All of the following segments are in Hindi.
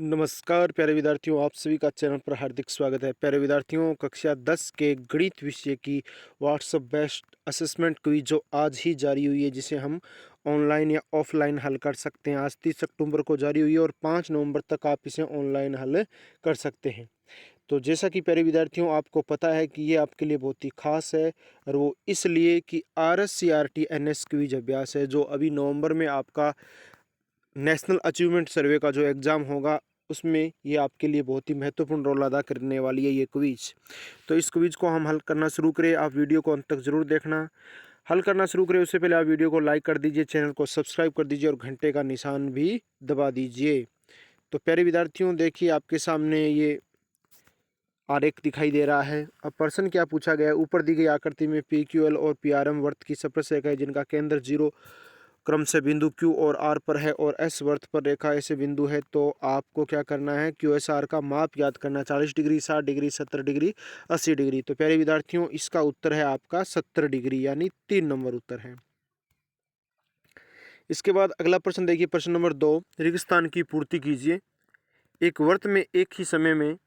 नमस्कार प्यारे विद्यार्थियों, आप सभी का चैनल पर हार्दिक स्वागत है। प्यारे विद्यार्थियों, कक्षा 10 के गणित विषय की व्हाट्सएप बेस्ड असेसमेंट क्विज जो आज ही जारी हुई है, जिसे हम ऑनलाइन या ऑफलाइन हल कर सकते हैं। आज 30 अक्टूबर को जारी हुई है और 5 नवंबर तक आप इसे ऑनलाइन हल कर सकते हैं। तो जैसा कि प्यारे विद्यार्थियों आपको पता है कि ये आपके लिए बहुत ही खास है, और वो इसलिए कि RSCRT NS क्विज अभ्यास है, जो अभी नवंबर में आपका नेशनल अचीवमेंट सर्वे का जो एग्ज़ाम होगा, उसमें ये आपके लिए बहुत ही महत्वपूर्ण रोल अदा करने वाली है ये क्विज। तो इस क्विज को हम हल करना शुरू करें। आप वीडियो को अंत तक ज़रूर देखना। हल करना शुरू करें उससे पहले आप वीडियो को लाइक कर दीजिए, चैनल को सब्सक्राइब कर दीजिए और घंटे का निशान भी दबा दीजिए। तो प्यारे विद्यार्थियों, देखिए आपके सामने ये आरेख दिखाई दे रहा है। अब प्रश्न क्या पूछा गया है, ऊपर दी गई आकृति में PQL और PRM वर्त की स्पर्श रेखा है, जिनका केंद्र 0 क्रम से बिंदु Q और R पर है और S वर्त पर रेखा ऐसे बिंदु है। तो आपको क्या करना है, QSR का माप याद करना है। 40 डिग्री, 60 डिग्री, 70 डिग्री, 80 डिग्री। तो प्यारे विद्यार्थियों, इसका उत्तर है आपका 70 डिग्री, यानी 3 नंबर उत्तर है। इसके बाद अगला प्रश्न देखिए, प्रश्न नंबर 2, रेगिस्तान की पूर्ति कीजिए। एक वर्त में एक ही समय में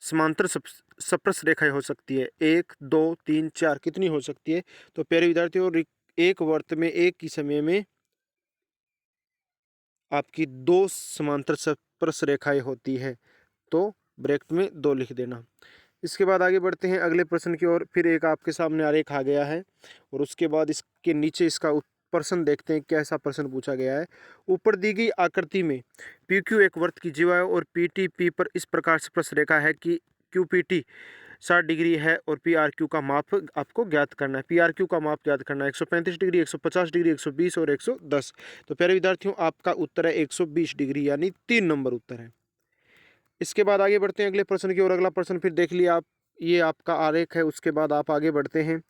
समांतर स्पर्श रेखाएं हो सकती है। 1, 2, 3, 4 कितनी हो सकती है? तो प्यारे विद्यार्थियों, एक वर्त में एक ही समय में आपकी 2 समांतर स्पर्श रेखाएं होती है। तो ब्रैकेट में 2 लिख देना। इसके बाद आगे बढ़ते हैं अगले प्रश्न की ओर। फिर एक आपके सामने आरेख आ गया है और उसके बाद इसके नीचे इसका प्रश्न देखते हैं कैसा प्रश्न पूछा गया है। ऊपर दी गई आकृति में PQ एक वर्त की जीवा है और PT पर इस प्रकार स्पर्श रेखा है कि QPT 60 डिग्री है और PRQ का माप आपको ज्ञात करना है। PRQ का माप ज्ञात करना है 135 डिग्री, 150 डिग्री, 120 और 110। तो प्यारे विद्यार्थियों, आपका उत्तर है 120 डिग्री, यानी 3 नंबर उत्तर है। इसके बाद आगे बढ़ते हैं अगले प्रश्न की ओर। अगला प्रश्न फिर देख लिया आप, ये आपका आरेख है। उसके बाद आप आगे बढ़ते हैं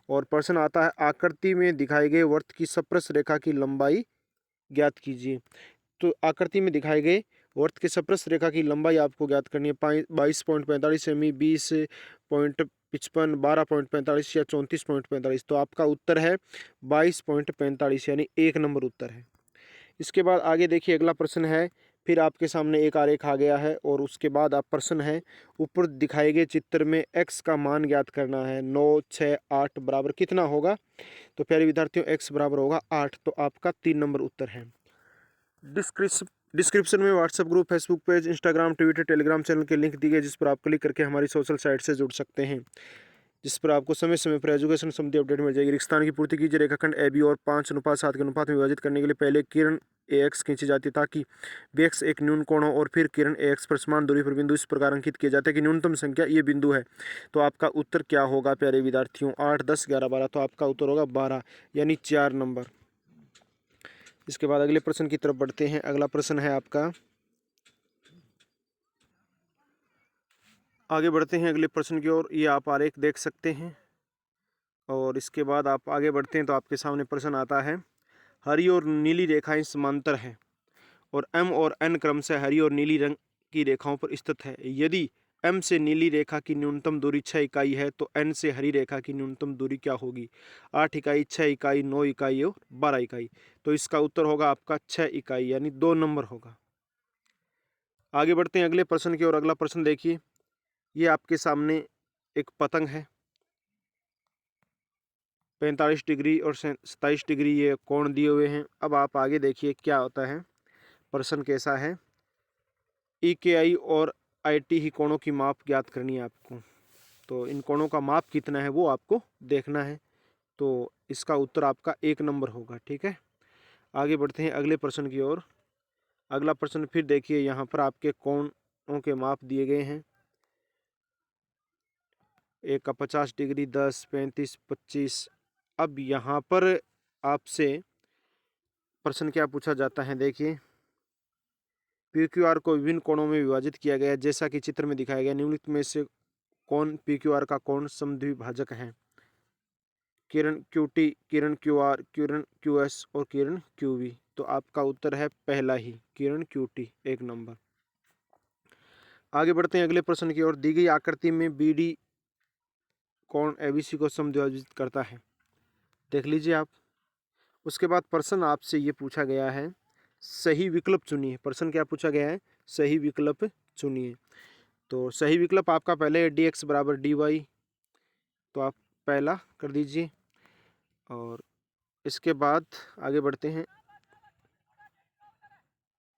और प्रश्न आता है, आकृति में दिखाए गए वर्त की स्पर्श रेखा की लंबाई ज्ञात कीजिए। तो आकृति में दिखाए गए वर्त के स्पर्श रेखा की लंबाई आपको ज्ञात करनी है। 22.45 सेमी, 20.55, 12.45 या 34.45। तो आपका उत्तर है 22.45, यानी 1 नंबर उत्तर है। इसके बाद आगे देखिए अगला प्रश्न है। फिर आपके सामने एक आरेख आ गया है और उसके बाद आप प्रश्न है, ऊपर दिखाए गए चित्र में x का मान ज्ञात करना है। 9, 6, 8 बराबर कितना होगा? तो प्यारे विद्यार्थियों, x बराबर होगा 8। तो आपका 3 नंबर उत्तर है। डिस्क्रिप्शन में WhatsApp group, Facebook page, Instagram, Twitter, Telegram channel के लिंक दिए गए, जिस पर आप क्लिक करके हमारी सोशल साइट से जुड़ सकते हैं, जिस पर आपको समय समय पर एजुकेशन संबंधी अपडेट मिल जाएगी। रेगिस्तान की पूर्ति कीजिए। रेखाखंड AB और 5:7 के अनुपात में विभाजित करने के लिए पहले किरण AX खींची जाती है ताकि BX एक न्यून कोण हो, और फिर किरण AX पर समान दूरी पर बिंदु इस प्रकार अंकित किए जाते हैं कि न्यूनतम संख्या ये बिंदु है। तो आपका उत्तर क्या होगा प्यारे विद्यार्थियों? 8, 10, 11, 12। तो आपका उत्तर होगा 12, यानी 4 नंबर। इसके बाद अगले प्रश्न की तरफ बढ़ते हैं। अगला प्रश्न है आपका, आगे बढ़ते हैं अगले प्रश्न की ओर। ये आप आरेख देख सकते हैं और इसके बाद आप आगे बढ़ते हैं तो आपके सामने प्रश्न आता है, हरी और नीली रेखाएं समांतर हैं और M और N क्रम से हरी और नीली रंग की रेखाओं पर स्थित है। यदि M से नीली रेखा की न्यूनतम दूरी 6 इकाई है तो N से हरी रेखा की न्यूनतम दूरी क्या होगी? 8 इकाई, 6 इकाई, 9 इकाई और 12 इकाई। तो इसका उत्तर होगा आपका 6 इकाई, यानी 2 नंबर होगा। आगे बढ़ते हैं अगले प्रश्न की ओर। अगला प्रश्न देखिए, ये आपके सामने एक पतंग है। 45 डिग्री और 27 डिग्री ये कोण दिए हुए हैं। अब आप आगे देखिए क्या होता है, प्रश्न कैसा है। EKI और IT ही कोणों की माप ज्ञात करनी है आपको। तो इन कोणों का माप कितना है वो आपको देखना है। तो इसका उत्तर आपका 1 नंबर होगा। ठीक है, आगे बढ़ते हैं अगले प्रश्न की ओर। अगला प्रश्न फिर देखिए, यहाँ पर आपके कोणों के माप दिए गए हैं। एक का 50 डिग्री, 10, 35, 25। अब यहाँ पर आपसे प्रश्न क्या पूछा जाता है, देखिए, PQR को विभिन्न कोणों में विभाजित किया गया है, जैसा कि चित्र में दिखाया गया। निम्नलिखित में से कौन PQR का कोण समद्विभाजक है? किरण QT, किरण QR, किरण QS और किरण QV। तो आपका उत्तर है पहला ही, किरण QT, 1 नंबर। आगे बढ़ते हैं अगले प्रश्न की ओर। दी गई आकृति में BD कोण ABC को समद्विभाजित करता है, देख लीजिए आप। उसके बाद प्रश्न आपसे ये पूछा गया है, सही विकल्प चुनिए। प्रश्न क्या पूछा गया है? सही विकल्प चुनिए। तो सही विकल्प आपका पहले है dx बराबर dy, तो आप पहला कर दीजिए। और इसके बाद आगे बढ़ते हैं।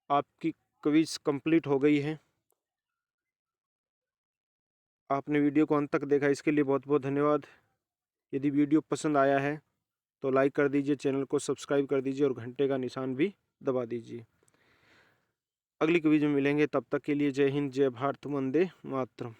आपकी क्विज कंप्लीट हो गई है। आपने वीडियो को अंत तक देखा, इसके लिए बहुत बहुत धन्यवाद। यदि वीडियो पसंद आया है तो लाइक कर दीजिए, चैनल को सब्सक्राइब कर दीजिए और घंटे का निशान भी दबा दीजिए। अगली क्विज में मिलेंगे, तब तक के लिए जय हिंद, जय भारत, वंदे मातरम।